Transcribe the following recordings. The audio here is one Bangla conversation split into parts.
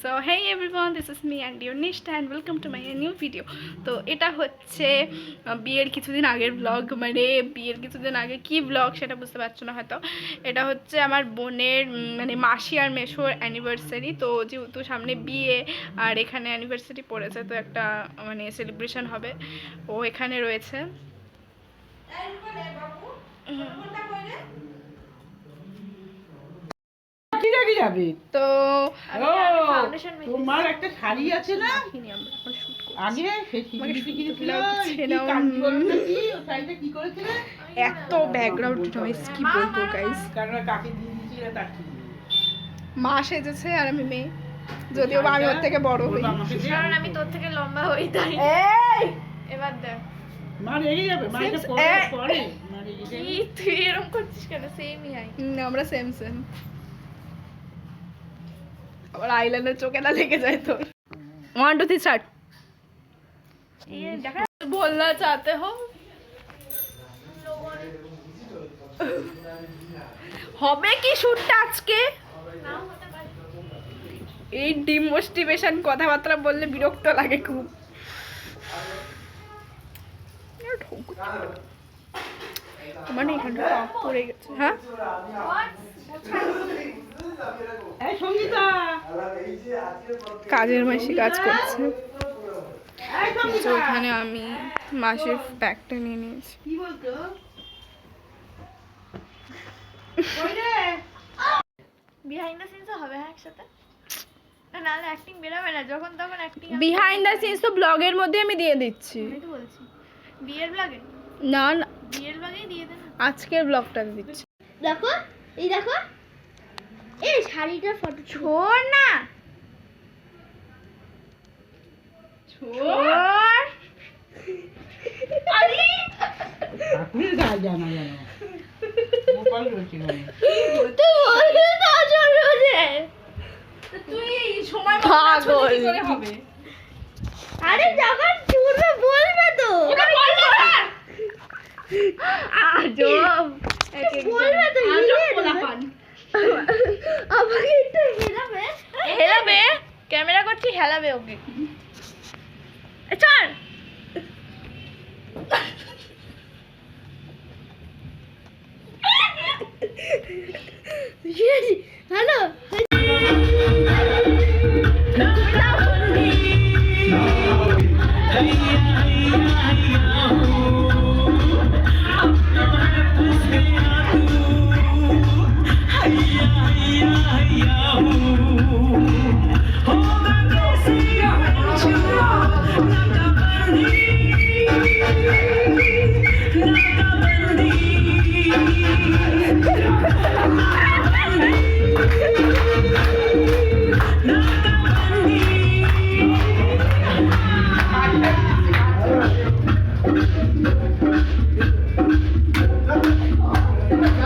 So hey everyone, this is me and your Nisha and welcome to my new video. তো এটা হচ্ছে বিয়ের কিছুদিন আগের ব্লগ, মানে বিয়ের কিছুদিন আগে কি ব্লগ সেটা বুঝতে পারছো না হয়তো। এটা হচ্ছে আমার বোনের মানে মাসি আর মেশোর অ্যানিভার্সারি। তো যেহেতু সামনে বিয়ে আর এখানে অ্যানিভার্সারি পড়েছে, তো একটা মানে সেলিব্রেশন হবে, ও এখানে রয়েছে। তো তোমার একটা শাড়ি আছে না আগে এত ব্যাকগ্রাউন্ড নয়েজ কি বলবো গাইস। মা সেজেছে আর আমি মেয়ে, যদিও আমি ওর থেকে বড় হই, কারণ আমি তোর থেকে লম্বা হই তাই। এবার দেখ মা রেগে যাবে, মা এটা পরে তুই এরকম করছিস কেন? সেমই হাই, আমরা সেম সেম। আবার আইল্যান্ডের চোখে না লেগে যায় তোর। 1 2 3 স্টার্ট। ये देखा बोलना चाहते हो? হবে কি শুটটা আজকে? এই ডিমোটিভেশন কথাবার্তা বললে বিরক্ত লাগে খুব। মানে এখানটা টপ পড়ে গেছে। হ্যাঁ এই সঙ্গীতা, কাজের মাসি কাজ করছে। তো ওখানে আমি মাসের প্যাকটা নিয়ে নিয়েছি। কি বলতো বিহাইন্ড দ্য সিনস হবে একসাথে, না হলে অ্যাক্টিং বেরোবে না, যখন তখন অ্যাক্টিং। বিহাইন্ড দ্য সিনস তো ব্লগের মধ্যে আমি দিয়ে দিচ্ছি। আমি তো বলছি বিয়ের ব্লগে, না না বিয়ের ব্লগেই দিয়ে দেন। আজকের ব্লগটা দিচ্ছি। দেখো এই দেখো এই শাড়িটার ফটো ছোড় না, ছোড়। আরে আপনি গায়ে জানা জানা মোবাইল রয়েছে তুই বলবি তো ছোড় যে তুই সময় মতো কি করে হবে? আরে যখন ছুড়বে বলবে তো, ওটা বলবে না। আজব বলবে তো, আজব পোলাপান। আমাকে একটু হেলাবে, হেলাবে ক্যামেরা করছি, হেলাবে ওকে। চল hello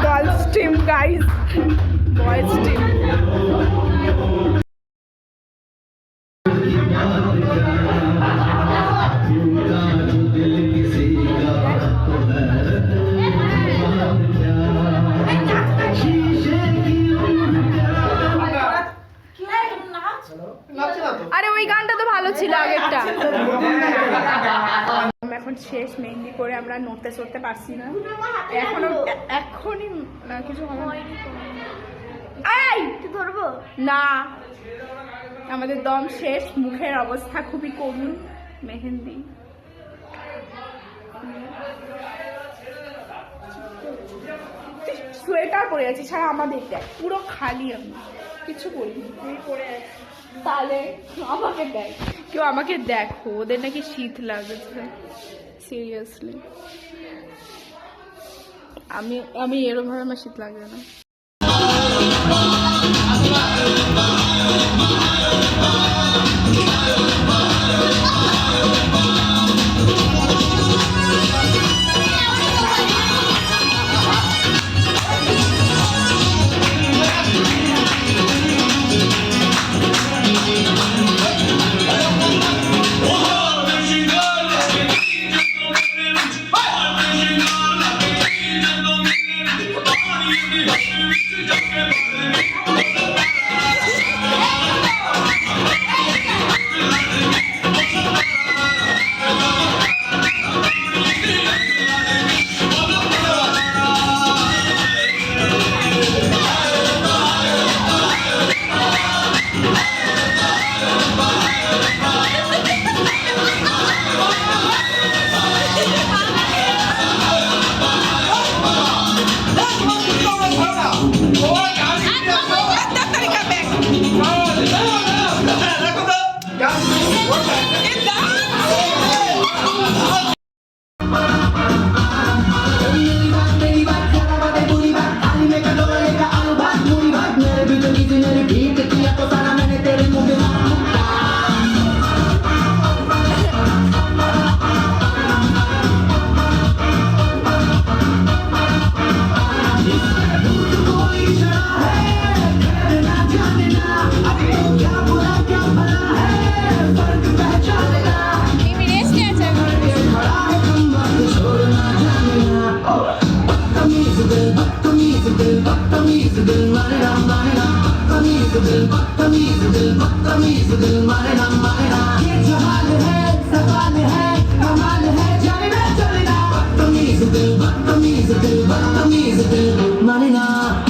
Girls team guys, boys team. আরে ওই গানটা তো ভালো ছিল আগেরটা। এখন শেষ মেহেন্দি করে আমরা নড়তে চড়তে পারছি না এখনই না, কিছু হবে না। এই তুই ধরবো না, আমাদের দম শেষ, মুখের অবস্থা খুবই করুণ। মেহেন্দি সোয়েটার পরে আছি, ছাড়া আমাদের দেখ পুরো খালি, আমি কিছু করিনি। তাহলে আমাকে দেখ, কেউ আমাকে দেখো, ওদের নাকি শীত লাগছে সিরিয়াসলি। আমি এরকম ভাবে আমার শীত লাগবে না। Money now.